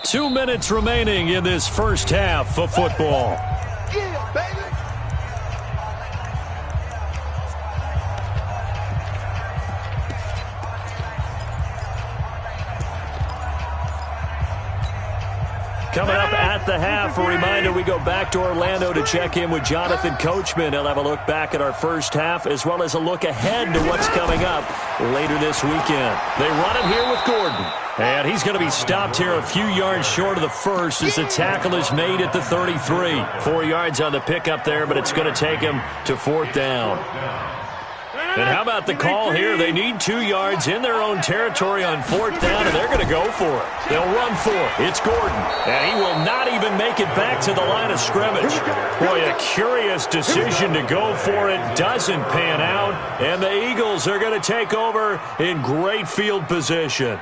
2 minutes remaining in this first half of football. Yeah, baby. Coming up at the half, a reminder we go back to Orlando to check in with Jonathan Coachman. He'll have a look back at our first half as well as a look ahead to what's coming up later this weekend. They run it here with Gordon. And he's going to be stopped here a few yards short of the first as the tackle is made at the 33. 4 yards on the pickup there, but it's going to take him to 4th down. And how about the call here? They need 2 yards in their own territory on 4th down, and they're going to go for it. They'll run for it. It's Gordon, and he will not even make it back to the line of scrimmage. Boy, a curious decision to go for it. Doesn't pan out, and the Eagles are going to take over in great field position.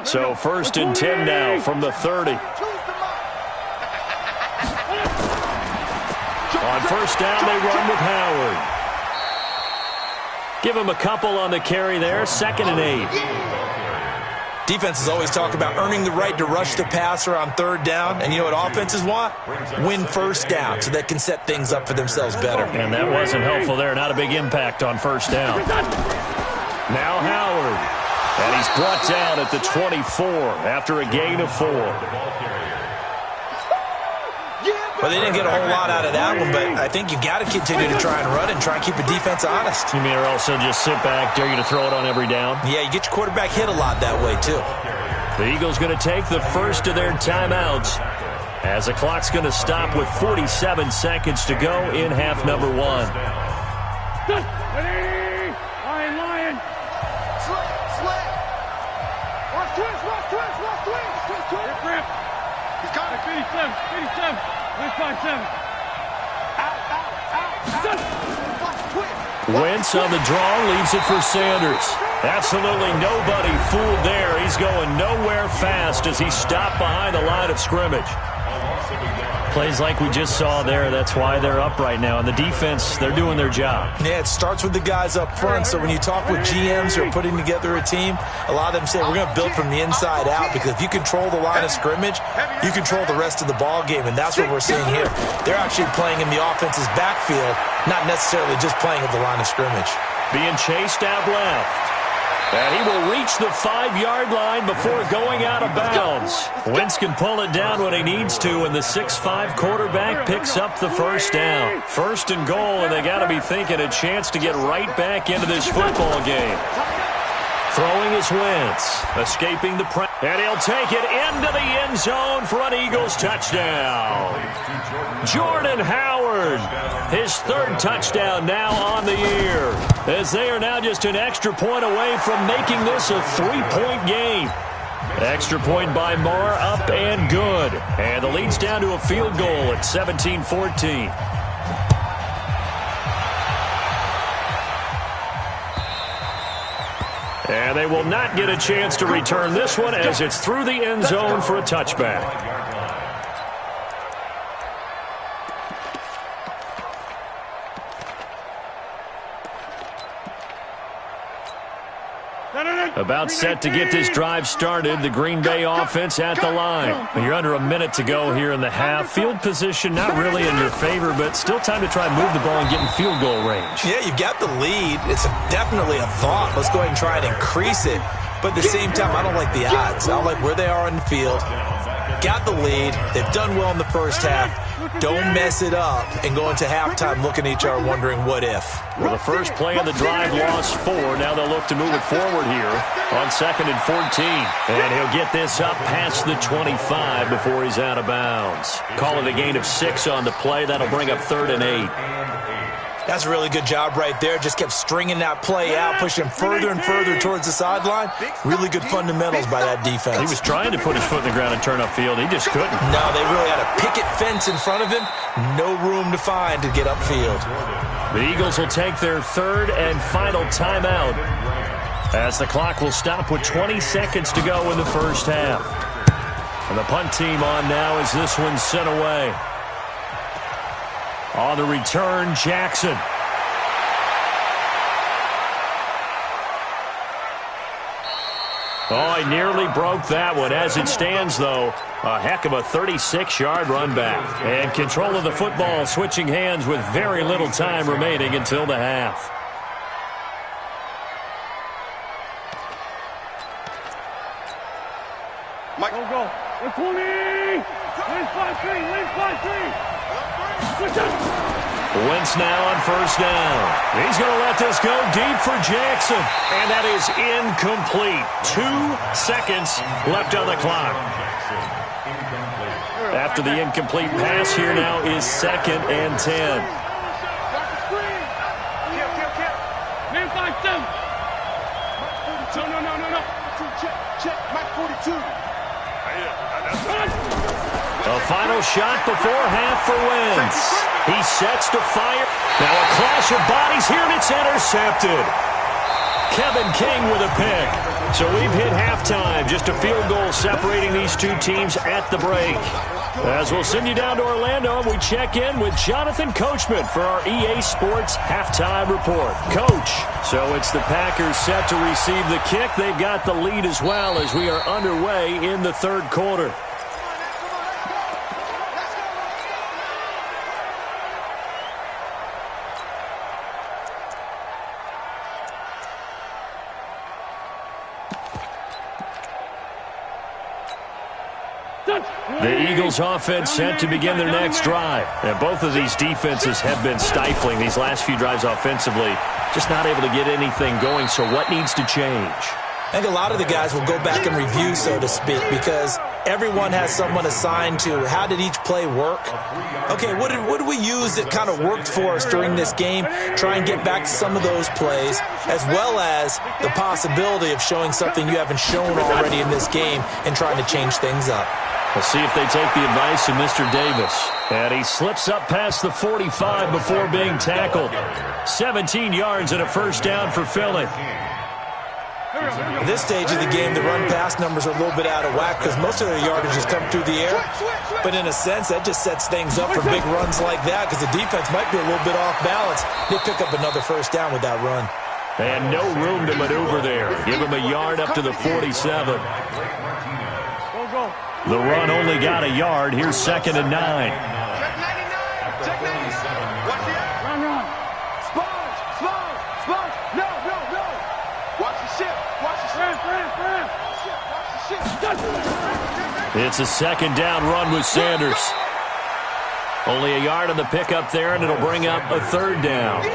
So 1st and 10 now from the 30. On 1st down, they run with Howard. Give him a couple on the carry there. 2nd and 8. Defenses always talk about earning the right to rush the passer on 3rd down. And you know what offenses want? Win 1st down so they can set things up for themselves better. And that wasn't helpful there. Not a big impact on 1st down. Now Howard. And he's brought down at the 24 after a gain of 4. Well, they didn't get a whole lot out of that one, but I think you've got to continue to try and run and try and keep the defense honest. You mean or also just sit back, dare you to throw it on every down? Yeah, you get your quarterback hit a lot that way, too. The Eagles going to take the first of their timeouts as the clock's going to stop with 47 seconds to go in half number 1. Lion. Slant. Watch twist. Rip. He's got it. 87. 157. Out. Wentz on the draw, leaves it for Sanders. Absolutely nobody fooled there. He's going nowhere fast as he stopped behind the line of scrimmage. Plays like we just saw there, that's why they're up right now. And the defense, they're doing their job. Yeah, it starts with the guys up front. So when you talk with GMs who are putting together a team, a lot of them say we're going to build from the inside out, because if you control the line of scrimmage, you control the rest of the ball game, and that's what we're seeing here. They're actually playing in the offense's backfield, not necessarily just playing at the line of scrimmage. Being chased out left. And he will reach the 5-yard line before going out of bounds. Wentz can pull it down when he needs to, and the 6'5" quarterback picks up the 1st down. 1st and goal, and they got to be thinking a chance to get right back into this football game. Throwing is Wentz, escaping the press, and he'll take it into the end zone for an Eagles touchdown. Jordan Howard, his 3rd touchdown now on the year, as they are now just an extra point away from making this a 3-point game. Extra point by Marr, up and good. And the lead's down to a field goal at 17-14. And they will not get a chance to return this one as it's through the end zone for a touchback. About set to get this drive started. The Green Bay offense at the line. You're under a minute to go here in the half. Field position not really in your favor, but still time to try and move the ball and get in field goal range. Yeah, you've got the lead. It's definitely a thought. Let's go ahead and try and increase it. But at the same time, I don't like the odds. I don't like where they are on the field. Got the lead. They've done well in the first half. Don't mess it up and go into halftime looking at each other wondering what if. Well, the first play of the drive lost 4. Now they'll look to move it forward here on 2nd and 14. And he'll get this up past the 25 before he's out of bounds. Call it a gain of 6 on the play. That'll bring up 3rd and 8. That's a really good job right there. Just kept stringing that play out, pushing him further and further towards the sideline. Really good fundamentals by that defense. He was trying to put his foot in the ground and turn upfield. He just couldn't. No, they really had a picket fence in front of him. No room to find to get upfield. The Eagles will take their 3rd and final timeout as the clock will stop with 20 seconds to go in the first half. And the punt team on now as this one's sent away. On the return, Jackson. Oh, he nearly broke that one. As it stands, though, a heck of a 36-yard run back. And control of the football switching hands with very little time remaining until the half. Mike. Go. 120. Lynch by 3. Lynch by 3. Wentz now on first down. He's going to let this go deep for Jackson. And that is incomplete. 2 seconds left on the clock. After the incomplete pass, here now is 2nd and 10. Man 5-7. No. Check. Mike 42. A final shot before half for Wentz. He sets to fire. Now a clash of bodies here, and it's intercepted. Kevin King with a pick. So we've hit halftime. Just a field goal separating these two teams at the break. As we'll send you down to Orlando, and we check in with Jonathan Coachman for our EA Sports Halftime Report. Coach, so it's the Packers set to receive the kick. They've got the lead as well as we are underway in the third quarter. The Eagles offense set to begin their next drive. And both of these defenses have been stifling these last few drives offensively. Just not able to get anything going, so what needs to change? I think a lot of the guys will go back and review, so to speak, because everyone has someone assigned to how did each play work. Okay, what did we use that kind of worked for us during this game? Try and get back to some of those plays, as well as the possibility of showing something you haven't shown already in this game and trying to change things up. We'll see if they take the advice of Mr. Davis. And he slips up past the 45 before being tackled. 17 yards and a first down for Philly. At this stage of the game, the run-pass numbers are a little bit out of whack because most of their yardage has come through the air. But in a sense, that just sets things up for big runs like that because the defense might be a little bit off balance. They pick up another first down with that run. And no room to maneuver there. Give him a yard up to the 47. The run only got a yard. Here's 2nd and 9. Check 99. Run. Sponge. No. Watch the ship. It's a 2nd down run with Sanders. Only a yard on the pickup there, and it'll bring up a 3rd down.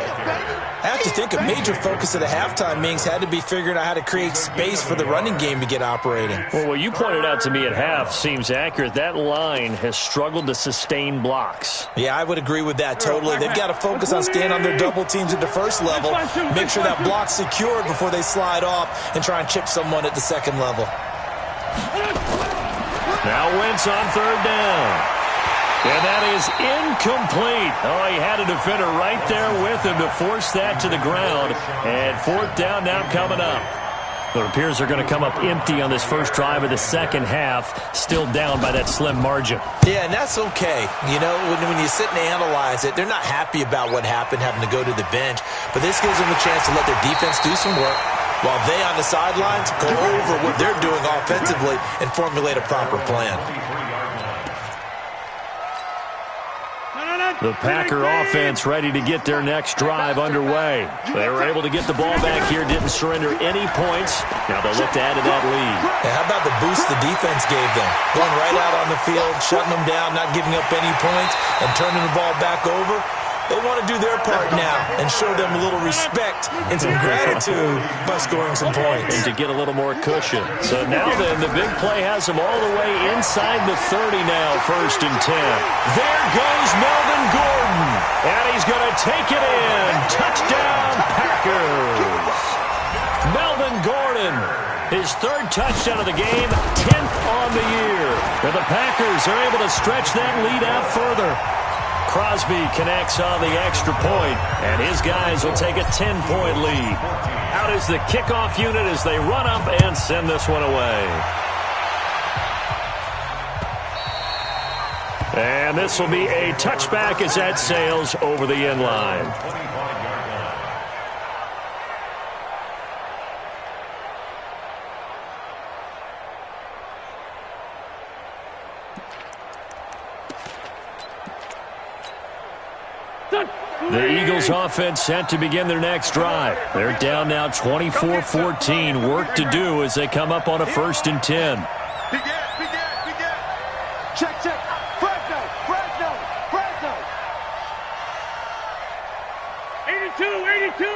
I have to think a major focus of the halftime meetings had to be figuring out how to create space for the running game to get operating. Well, what you pointed out to me at half seems accurate. That line has struggled to sustain blocks. Yeah, I would agree with that totally. They've got to focus on staying on their double teams at the first level, make sure that block's secured before they slide off and try and chip someone at the 2nd level. Now Wentz on 3rd down. And that is incomplete. Oh, he had a defender right there with him to force that to the ground. And 4th down now coming up. It appears they're going to come up empty on this first drive of the second half, still down by that slim margin. Yeah, and that's okay. You know, when you sit and analyze it, they're not happy about what happened, having to go to the bench. But this gives them a chance to let their defense do some work while they on the sidelines go over what they're doing offensively and formulate a proper plan. The Packer offense ready to get their next drive underway. They were able to get the ball back here, didn't surrender any points. Now they'll look to add to that lead. Yeah, how about the boost the defense gave them? Going right out on the field, shutting them down, not giving up any points, and turning the ball back over. They want to do their part now and show them a little respect and some gratitude by scoring some points. And to get a little more cushion. So now then, the big play has them all the way inside the 30 now, 1st and 10. There goes Melvin Gordon. And he's going to take it in. Touchdown, Packers. Melvin Gordon, his 3rd touchdown of the game, 10th on the year. And the Packers are able to stretch that lead out further. Crosby connects on the extra point, and his guys will take a 10-point lead. Out is the kickoff unit as they run up and send this one away. And this will be a touchback as that sails over the end line. The Eagles offense set to begin their next drive. They're down now 24-14. Work to do as they come up on a 1st and 10. Check. Fresno. 82.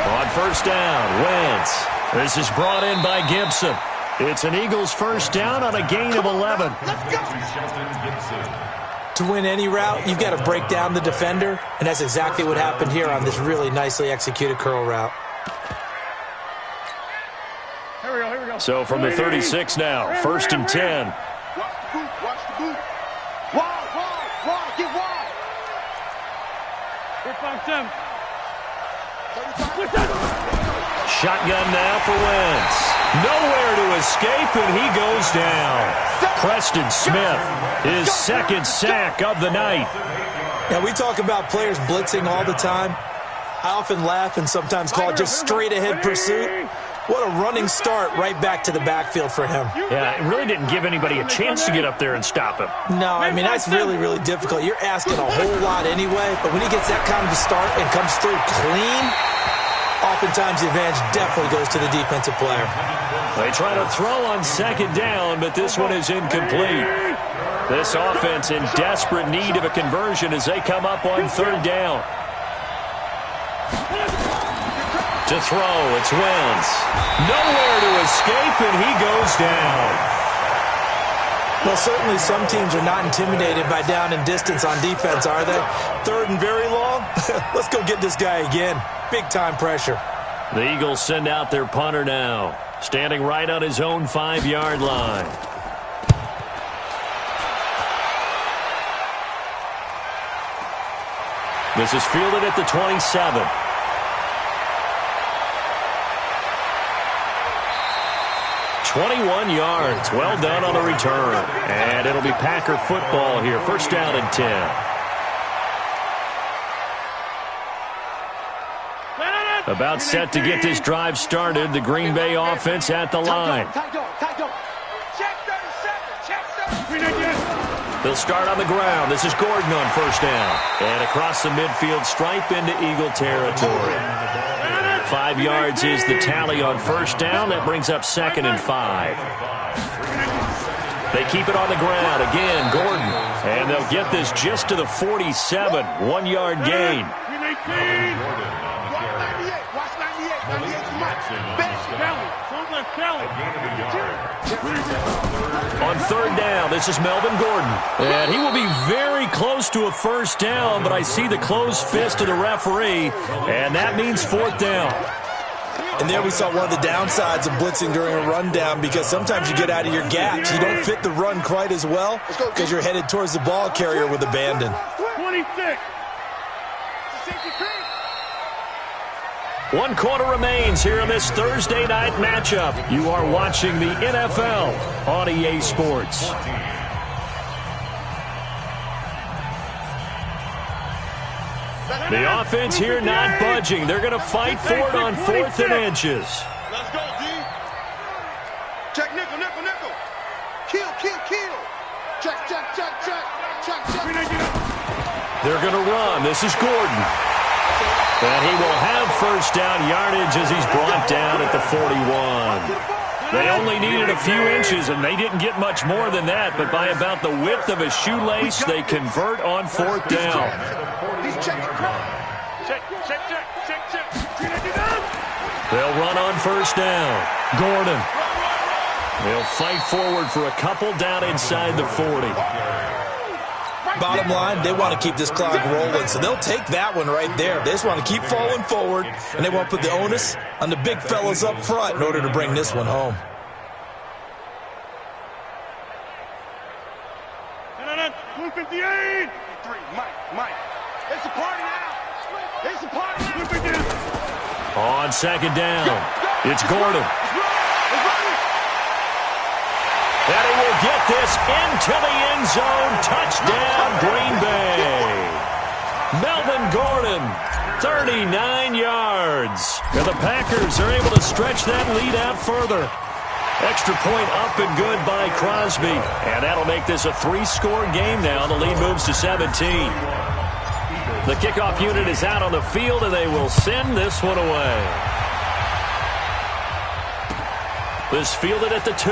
On 1st down, Wentz. This is brought in by Gibson. It's an Eagles 1st down on a gain of 11. To win any route, you've got to break down the defender, and that's exactly what happened here on this really nicely executed curl route. Here we go. So from the 36 now, 1st and 10. Watch the boot. Wide. Get wide. 4-5-7. Shotgun now for Wentz. Nowhere to escape, and he goes down. Preston Smith, his 2nd sack of the night. Now, we talk about players blitzing all the time. I often laugh and sometimes call it just straight-ahead pursuit. What a running start right back to the backfield for him. Yeah, it really didn't give anybody a chance to get up there and stop him. No, I mean, that's really, really difficult. You're asking a whole lot anyway, but when he gets that kind of a start and comes through clean, oftentimes the advantage definitely goes to the defensive player. They try to throw on 2nd down, but this one is incomplete. This offense in desperate need of a conversion as they come up on 3rd down. To throw, it's Wentz. Nowhere to escape, and he goes down. Well, certainly some teams are not intimidated by down and distance on defense, are they? 3rd and very long? Let's go get this guy again. Big-time pressure. The Eagles send out their punter now, standing right on his own 5-yard line. This is fielded at the 27. "21 yards. Well done on the return. And it'll be Packer football here. 1st down and 10. About set to get this drive started. The Green Bay offense at the line. They'll start on the ground. This is Gordon on 1st down. And across the midfield stripe into Eagle territory. 5 yards is the tally on 1st down. That brings up 2nd and 5. They keep it on the ground. Again, Gordon. And they'll get this just to the 47. 1-yard gain. On 3rd down, this is Melvin Gordon. And he will be very close to a 1st down, but I see the closed fist of the referee, and that means 4th down. And there we saw one of the downsides of blitzing during a rundown, because sometimes you get out of your gaps. You don't fit the run quite as well because you're headed towards the ball carrier with abandon. 26. 1 quarter remains here in this Thursday night matchup. You are watching the NFL on EA Sports. The offense here not budging. They're going to fight for it on 4th and inches. Let's go, D. Check nickel. Kill. Check. They're going to run. This is Gordon. And he will have 1st down yardage as he's brought down at the 41. They only needed a few inches, and they didn't get much more than that. But by about the width of a shoelace, they convert on 4th down. Check. They'll run on 1st down. Gordon. They'll fight forward for a couple down inside the 40. Bottom line, they want to keep this clock rolling, so they'll take that one right there. They just want to keep falling forward, and they want to put the onus on the big fellas up front in order to bring this one home. Mike. It's a party now. On 2nd down, it's Gordon. And he will get this into the end zone. Touchdown, Green Bay. Melvin Gordon, 39 yards. And the Packers are able to stretch that lead out further. Extra point up and good by Crosby. And that'll make this a 3-score game now. The lead moves to 17. The kickoff unit is out on the field, and they will send this one away. This fielded at the 2.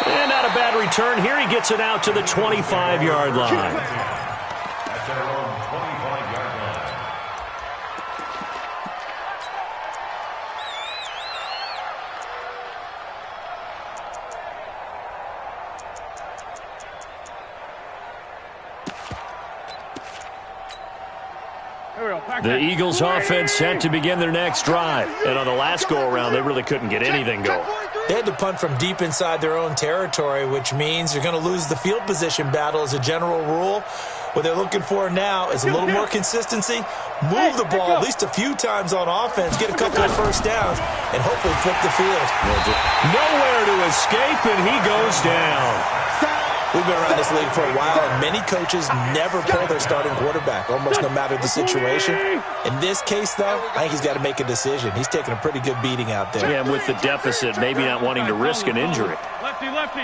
And not a bad return here. He gets it out to the 25-yard line. At their own 25-yard line. The Eagles offense set to begin their next drive. And on the last go-around, they really couldn't get anything going. They had to punt from deep inside their own territory, which means you're going to lose the field position battle as a general rule. What they're looking for now is a little more consistency, move the ball at least a few times on offense, get a couple of first downs, and hopefully flip the field. Nowhere to escape, and he goes down. We've been around this league for a while, and many coaches never pull their starting quarterback, almost no matter the situation. In this case, though, I think he's got to make a decision. He's taking a pretty good beating out there. Yeah, and with the deficit, maybe not wanting to risk an injury. Lefty, lefty.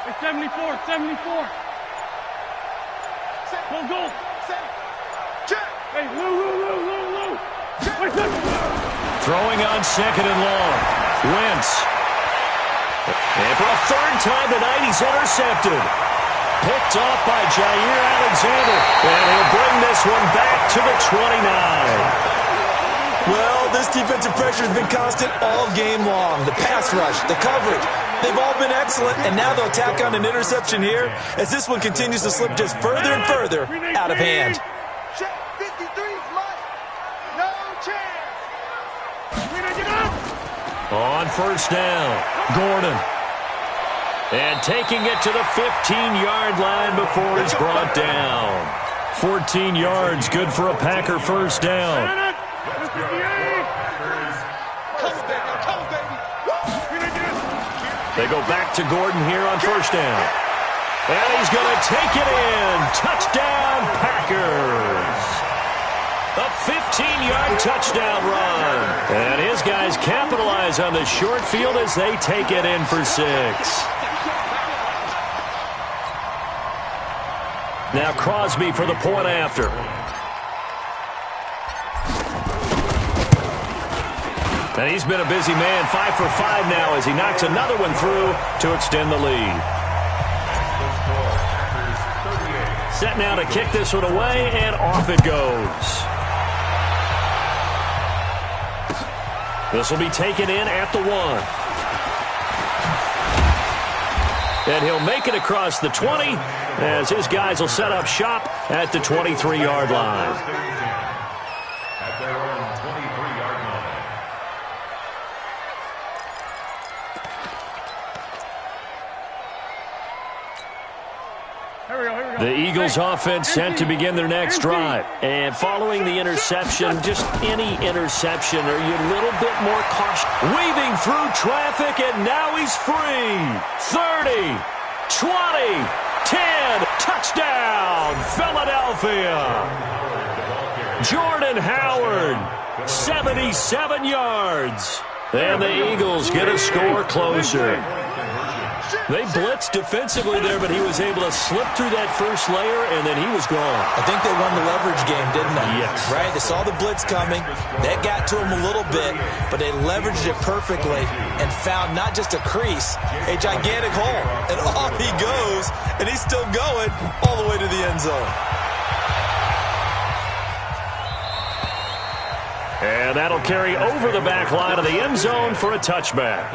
Hey, 74, 74. Go, go. Hey, Lou. Throwing on 2nd and long. Wentz. And for a 3rd time tonight, he's intercepted. Picked off by Jair Alexander. And he'll bring this one back to the 29. Well, this defensive pressure has been constant all game long. The pass rush, the coverage, they've all been excellent, and now they'll tack on an interception here as this one continues to slip just further and further out of hand. On 1st down, Gordon. And taking it to the 15-yard line before he's brought down. 14 yards, good for a Packer 1st down. They go back to Gordon here on 1st down. And he's going to take it in. Touchdown, Packers. A 15-yard touchdown run. And his guys capitalize on the short field as they take it in for 6. Now Crosby for the point after. And he's been a busy man, 5 for 5 now as he knocks another one through to extend the lead. Set now to kick this one away, and off it goes. This will be taken in at the 1. And he'll make it across the 20 as his guys will set up shop at the 23-yard line. At their own 23-yard line. The Eagles offense set to begin their next drive. And following the interception, just any interception, are you a little bit more cautious? Weaving through traffic, and now he's free. 30, 20, 10, touchdown, Philadelphia. Jordan Howard, 77 yards. And the Eagles get a score closer. They blitzed defensively there, but he was able to slip through that first layer, and then he was gone. I think they won the leverage game, didn't they? Yes. Right? They saw the blitz coming. That got to him a little bit, but they leveraged it perfectly and found not just a crease, a gigantic hole. And off he goes, and he's still going all the way to the end zone. And that'll carry over the back line of the end zone for a touchback.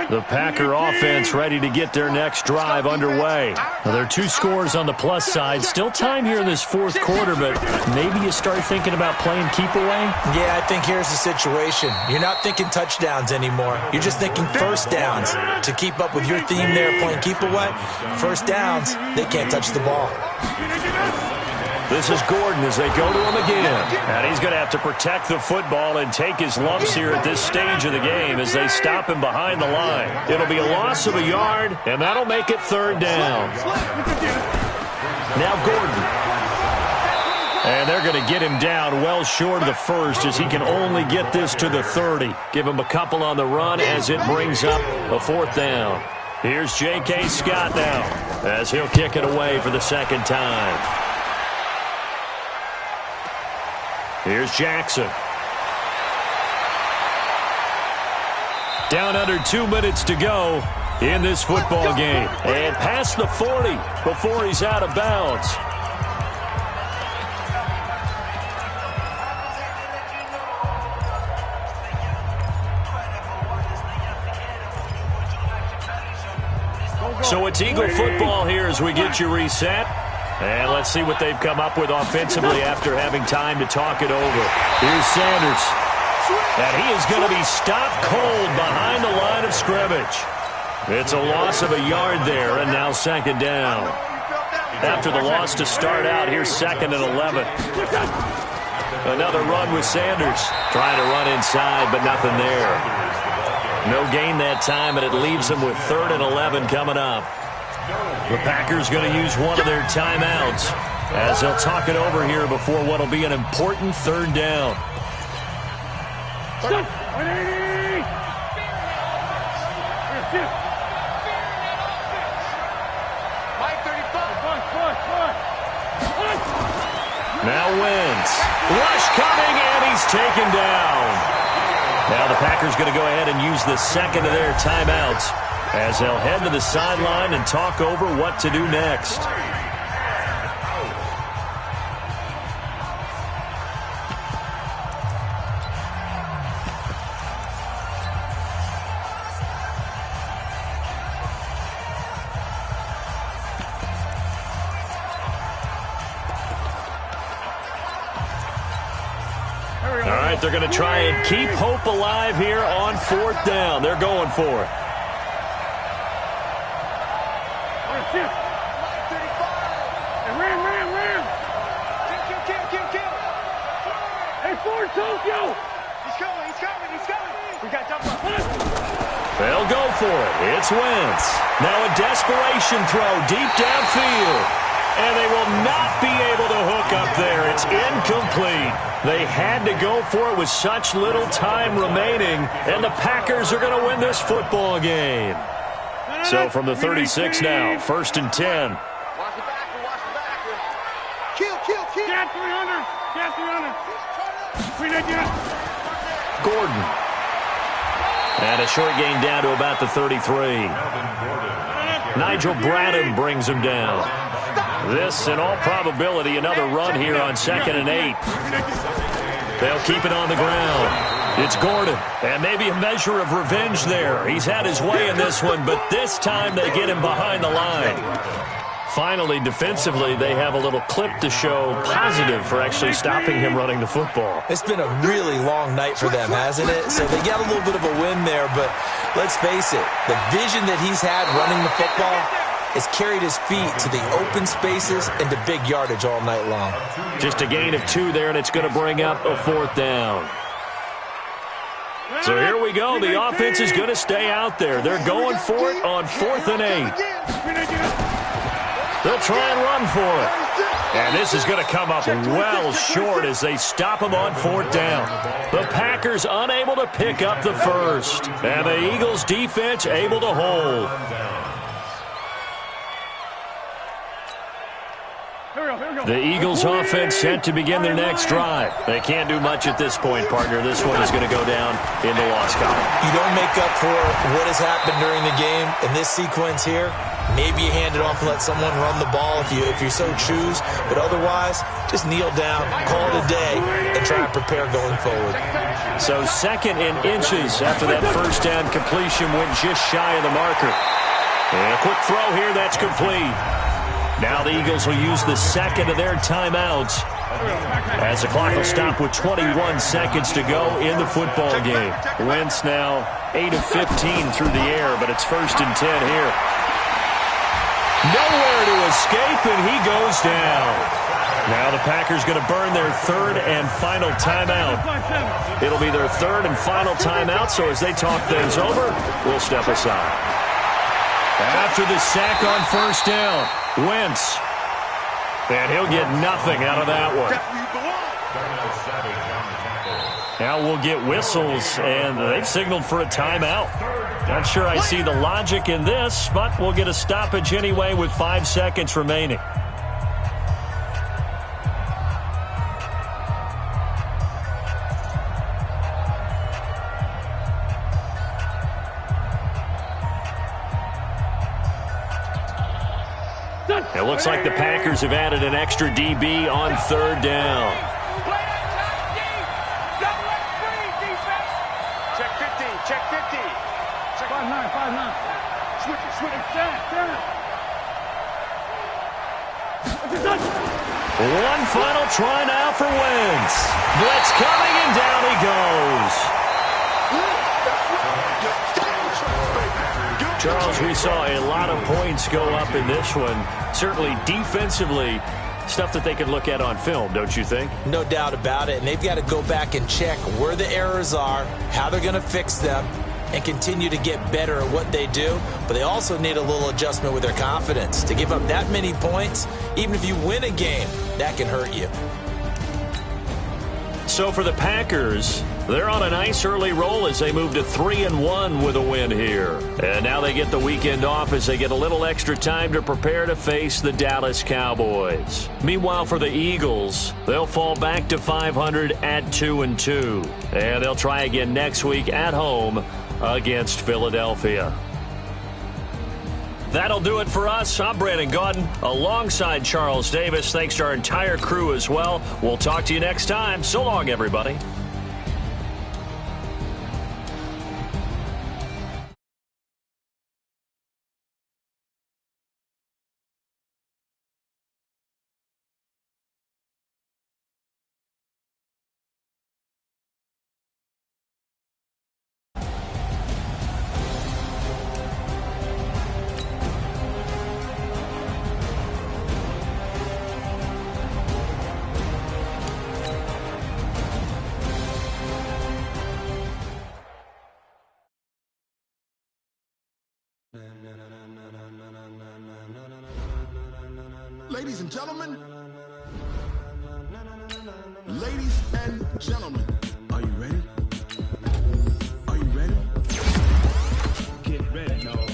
The Packer offense ready to get their next drive underway. Now, there are 2 scores on the plus side. Still time here in this 4th quarter, but maybe you start thinking about playing keep away? Yeah, I think here's the situation. You're not thinking touchdowns anymore. You're just thinking first downs. To keep up with your theme there, playing keep away, first downs, they can't touch the ball. This is Gordon as they go to him again. And he's going to have to protect the football and take his lumps here at this stage of the game as they stop him behind the line. It'll be a loss of a yard, and that'll make it 3rd down. Now Gordon. And they're going to get him down well short of the first as he can only get this to the 30. Give him a couple on the run as it brings up a 4th down. Here's J.K. Scott now as he'll kick it away for the second time. Here's Jackson. Down under 2 minutes to go in this football game. And past the 40 before he's out of bounds. So it's Eagle football here as we get you reset. And let's see what they've come up with offensively after having time to talk it over. Here's Sanders. And he is going to be stopped cold behind the line of scrimmage. It's a loss of a yard there, and now 2nd down. After the loss to start out, here's 2nd and 11. Another run with Sanders. Trying to run inside, but nothing there. No gain that time, and it leaves them with 3rd and 11 coming up. The Packers going to use one of their timeouts as they'll talk it over here before what will be an important 3rd down. 180! Now Wentz. Rush coming, and he's taken down. Now the Packers going to go ahead and use the 2nd of their timeouts as they'll head to the sideline and talk over what to do next. They're going to try and keep hope alive here on 4th down. They're going for it. Ram. Hey, Ford, Tokyo. He's coming. We got jump up. They'll go for it. It's Wentz. Now a desperation throw deep downfield. And they will not be able to hook up there. It's incomplete. They had to go for it with such little time remaining, and the Packers are going to win this football game. So from the 36 now, 1st and 10. Watch the back. Kill. Cat 300. Gordon. And a short gain down to about the 33. Nigel Bradham brings him down. This, in all probability, another run here on 2nd and 8. They'll keep it on the ground. It's Gordon, and maybe a measure of revenge there. He's had his way in this one, but this time they get him behind the line. Finally, defensively, they have a little clip to show positive for actually stopping him running the football. It's been a really long night for them, hasn't it? So they got a little bit of a win there, but let's face it, the vision that he's had running the football has carried his feet to the open spaces and to big yardage all night long. Just a gain of 2 there, and it's going to bring up a 4th down. So here we go. The offense is going to stay out there. They're going for it on 4th and 8. They'll try and run for it. And this is going to come up well short as they stop him on 4th down. The Packers unable to pick up the first. And the Eagles defense able to hold. The Eagles offense set to begin their next drive. They can't do much at this point, partner. This one is going to go down in the loss column. You don't make up for what has happened during the game in this sequence here. Maybe you hand it off and let someone run the ball if you so choose. But otherwise, just kneel down, call it a day, and try and prepare going forward. So 2nd and inches after that 1st down completion went just shy of the marker. And a quick throw here, that's complete. Now the Eagles will use the 2nd of their timeouts as the clock will stop with 21 seconds to go in the football game. Wentz now 8 of 15 through the air, but it's 1st and 10 here. Nowhere to escape, and he goes down. Now the Packers going to burn their 3rd and final timeout. It'll be their 3rd and final timeout, so as they talk things over, we'll step aside. After the sack on 1st down, Wentz. And he'll get nothing out of that one. Now we'll get whistles, and they've signaled for a timeout. Not sure I see the logic in this, but we'll get a stoppage anyway with 5 seconds remaining. It looks like the Packers have added an extra DB on third down. Check 50, check 50. Check 5-9, 5-9. Switch it, stand up. One final try now for Wentz. Blitz coming, and down he goes. Charles, we saw a lot of points go up in this one. Certainly defensively, stuff that they can look at on film, don't you think? No doubt about it. And they've got to go back and check where the errors are, how they're going to fix them, and continue to get better at what they do. But they also need a little adjustment with their confidence. To give up that many points, even if you win a game, that can hurt you. So for the Packers, they're on a nice early roll as they move to 3-1 with a win here. And now they get the weekend off as they get a little extra time to prepare to face the Dallas Cowboys. Meanwhile, for the Eagles, they'll fall back to 500 at 2-2. And they'll try again next week at home against Philadelphia. That'll do it for us. I'm Brandon Gaudin alongside Charles Davis. Thanks to our entire crew as well. We'll talk to you next time. So long, everybody. Ladies and gentlemen, are you ready? Are you ready? Get ready, y'all.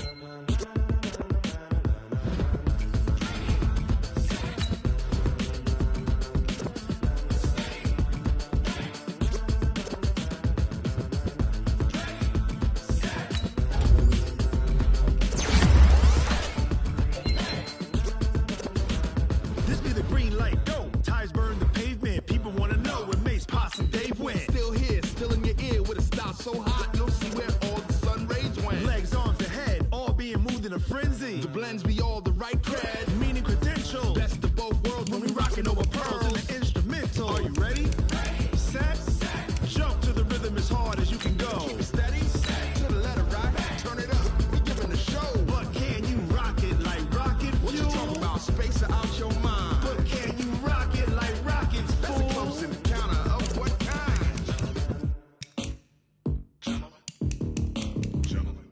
So hot, you'll see where all the sun rays went. Legs, arms, ahead, all being moved in a frenzy. The blends be all the right cred, meaning credentials. Best of both worlds when we rockin' over pearls in the instrumental. Are you ready? Set, jump to the rhythm as hard as you can go. Keep it steady, to the letter right, turn it up, we giving the show. But can you rock it like rocket fuel? What you talking about, space or out your mind? But can you rock it like rockets, fool? That's a close encounter of what kind?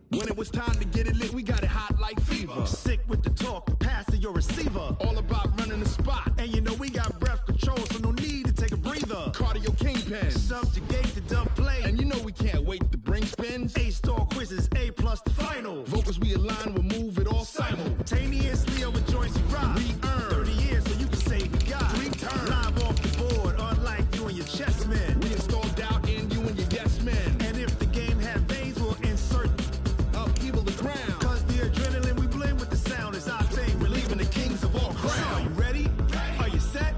When it was time to get it lit, we got it hot like fever. Sick with the talk, pass to your receiver. All about running the spot. And you know we got breath control, so no need to take a breather. Cardio kingpin, subjugate the dumb play. And you know we can't wait to bring spins. A-star quizzes, A+ the final. Vocals we align, we'll move it all simultaneously over joints we rock. We earn 30 years so you can say we got 3 turns. Live off the board, unlike you and your chess men. We install doubt in you and your yes men. And if the game had veins, we'll insert upheaval the ground. Cause the adrenaline we blend with the sound is our thing. Relieving the kings of all crowns. So are you ready? Are you set?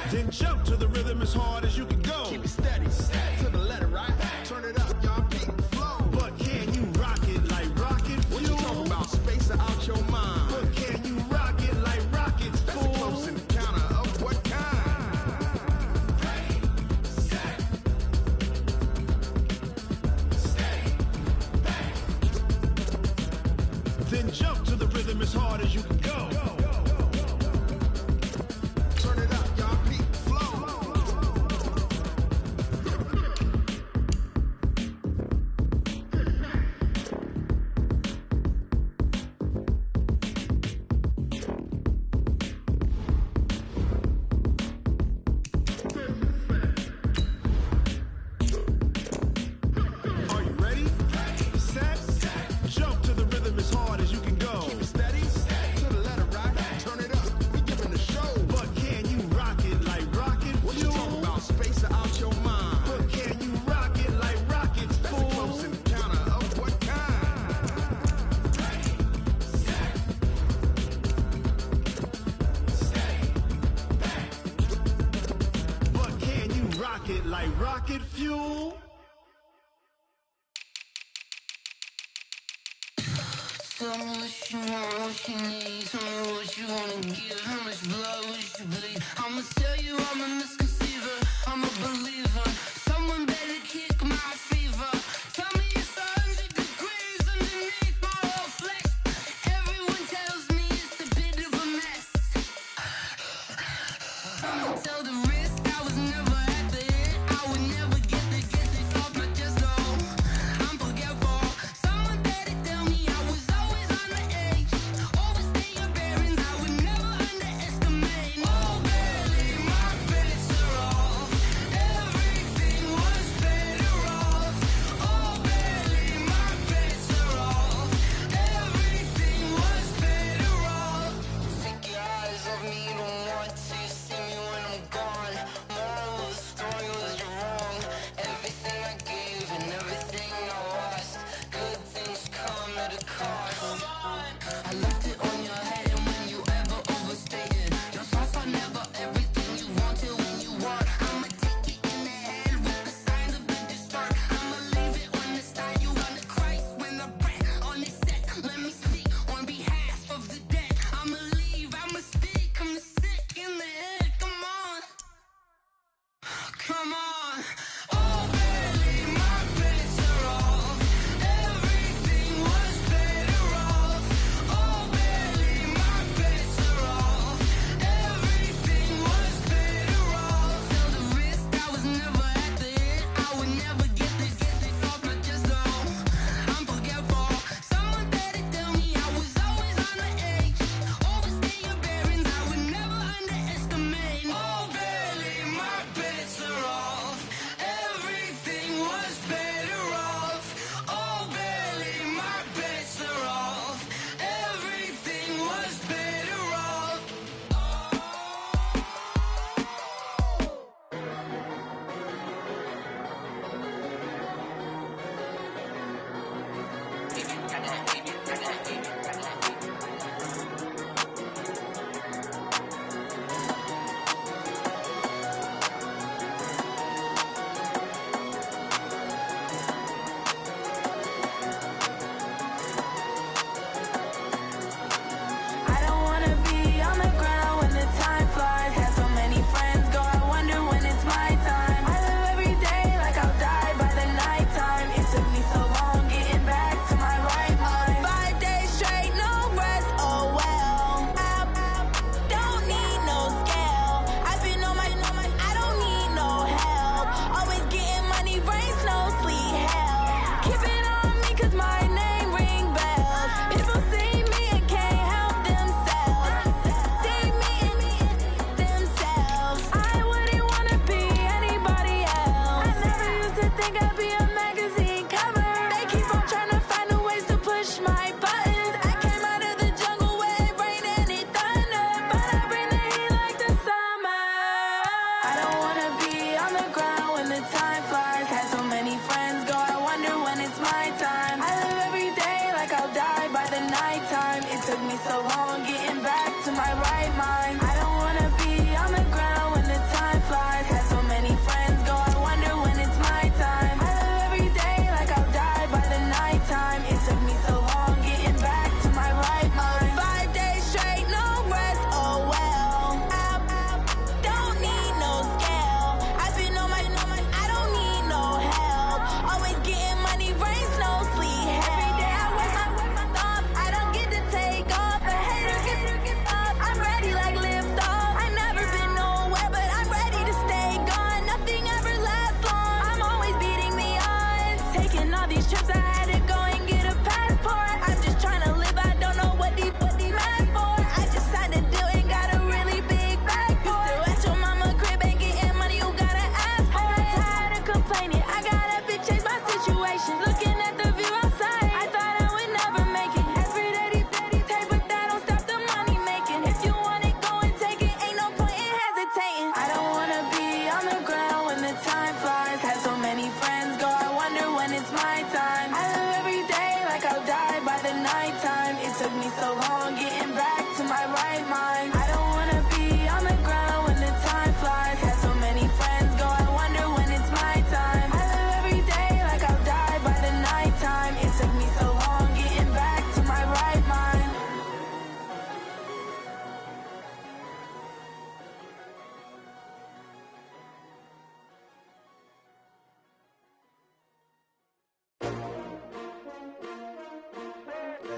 Then jump to the rhythm as hard as you can go. Keep it steady, to the letter right. Turn it up, y'all beat the flow. But can you rock it like rocket fuel? What you talking about, space or out your mind? But can you rock it like rockets, fool? That's a close encounter of what kind? Then jump to the rhythm as hard as you can go. Turn it up, y'all beat the flow. Tell me what you want, what you need. Tell me what you wanna give. How much blood would you bleed? I'ma tell you I'm a misconceiver. I'm a believer. Someone better kick my fever. Tell me it's 100 degrees underneath my whole flesh. Everyone tells me it's a bit of a mess. I'ma tell the risk I was never at the end. I would never get the off my chest, no. I'm forgetful. Someone better tell me I was always on the edge. Overstay your bearings, I would never underestimate. Oh, barely, my bets are off.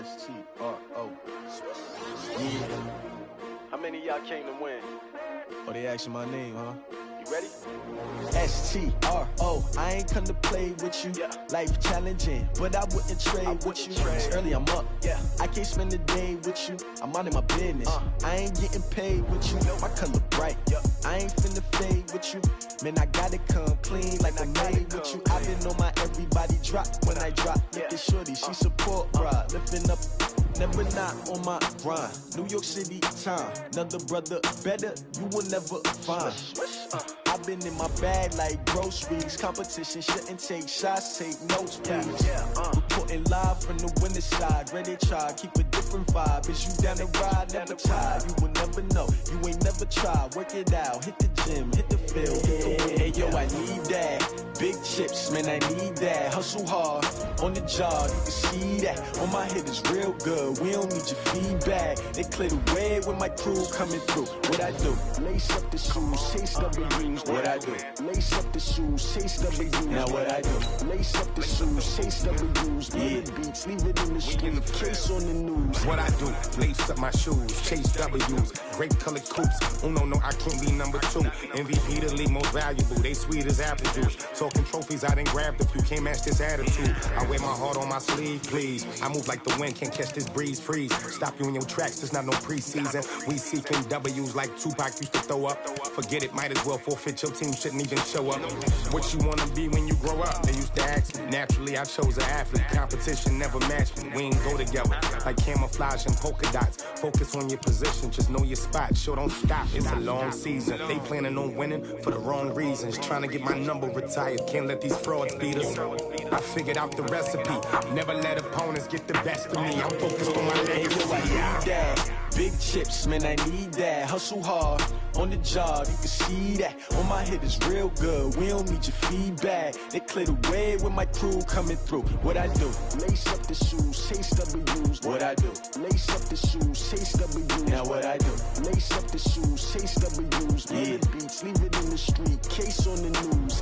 S-T-R-O. Yeah. How many of y'all came to win? Oh, they asking my name, huh? You ready? S-T-R-O. I ain't come to play with you. Life challenging, but I wouldn't trade with you. It's early, I'm up. I can't spend the day with you. I'm out in my business. I ain't getting paid with you. My color bright. I ain't finna fade with you. Man, I gotta come clean like I made with you. I've been on my everybody drop when I drop. Look at shorty, she support, bruh. Lifting up, never not on my grind. New York City time. Another brother better, you will never find. I've been in my bag like groceries. Competition shouldn't take shots, take notes, please. Reporting live from the winning side. Ready to try, keep a different vibe. Is you down the ride, never tired. You will never know, you ain't never tried. Work it out, hit the gym, hit the field, hit the wind. Hey yo, I need that. Big chips, man, I need that. Hustle hard, on the job, you can see that. On my head is real good, we don't need your feedback. They clear the way with my crew coming through. What I do? Lace up the shoes, chase W's. What I do? Lace up the shoes, chase W's. Now what I do? Lace up the shoes, chase W's. Murder beats, leave it in the street, case on the news. What I do? Lace up my shoes, chase W's. Great colored coops. Oh no, I can't be number 2. MVP the league most valuable. They sweet as apple juice. Talking trophies, I done grabbed a few. Can't match this attitude. I wear my heart on my sleeve, please. I move like the wind, can't catch this breeze. Freeze. Stop you in your tracks. There's not no preseason. We seeking W's like Tupac used to throw up. Forget it, might as well forfeit. Your team shouldn't even show up. What you wanna be when you grow up? They used to ask me. Naturally, I chose an athlete. Competition never matched me. We ain't go together like camouflage and polka dots. Focus on your position, just know your spot. Sure, don't stop. It's a long season. They planning on winning for the wrong reasons. Trying to get my number retired. Can't let these frauds beat us. I figured out the recipe. Never let opponents get the best of me. I'm focused on my legacy. I need that. Big chips, man, I need that. Hustle hard, on the job, you can see that. On my head is real good, we don't need your feedback. They clear the way with my crew coming through. What I do? Lace up the shoes, chase W's. What I do? Lace up the shoes, chase W's. Now what I do? Lace up the shoes, chase W's. Murder beats, leave it in the street, case on the news.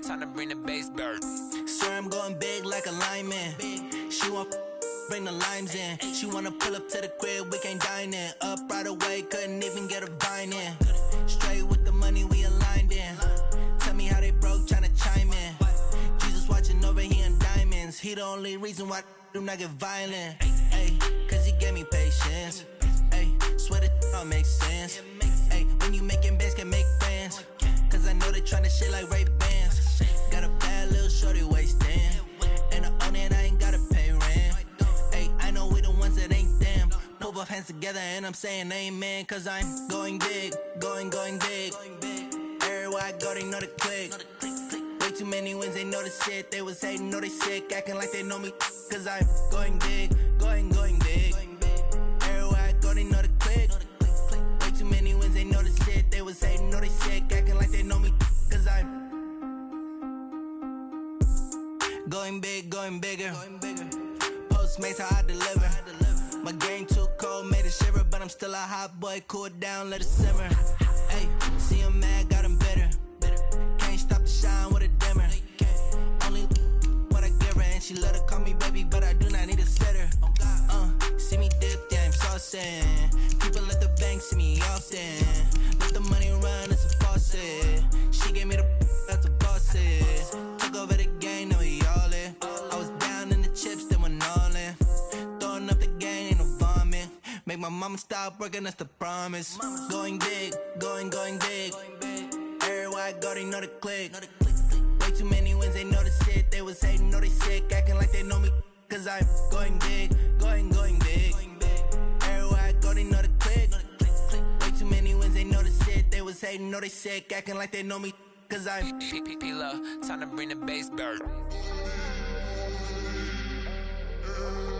Time to bring the bass bird. Sir, I'm going big like a lineman. She want bring the limes in. She wanna pull up to the crib, we can't dine in. Up right away, couldn't even get a vine in. Straight with the money we aligned in. Tell me how they broke, tryna chime in. Jesus watching over here in diamonds. He the only reason why I do not get violent. Ay, cause he gave me patience. Ay, swear that all makes sense. Ay, when you making bands, can make friends. Cause I know they tryna shit like Ray-Bans. Got a bad little shorty wasting. And I own it, I ain't gotta pay rent. Ay, I know we the ones that ain't them. Pull both hands together and I'm saying amen. Cause I'm going big, going big. Everywhere I go, they know the click. Way too many wins, they know the shit. They was hating, know they sick, acting like they know me. Cause I'm going big, going big. Everywhere I go, they know the click. Way too many wins, they know the shit. They was hating, know they sick, acting like they know me. Cause I'm going big, going bigger. Postmates, how I deliver. My game too cold, made it shiver. But I'm still a hot boy, cool it down, let it simmer. Hey, see him mad, got him bitter. Can't stop the shine with a dimmer. Only what I give her, and she let her call me baby, but I do not need a sitter. See me dip, yeah, I'm saucing. People at the bank see me often. Let the money run, it's a faucet. She gave me the that's a bosses. Took over the game, now we all in. I was down in the chips, then went all in. Throwing up the game, ain't no vomit. Make my mama stop working, that's the promise. Going big, going big. Everywhere I go, they know the click. Way too many wins, they know the shit. They was hating, know they sick, acting like they know me. Cause I'm going big, going big. Everywhere I go, they know the click. Way too many wins, they know the shit. They was hating, know they sick, acting like they know me. Cause I'm P-P-P-Love, time to bring the bass bird. love.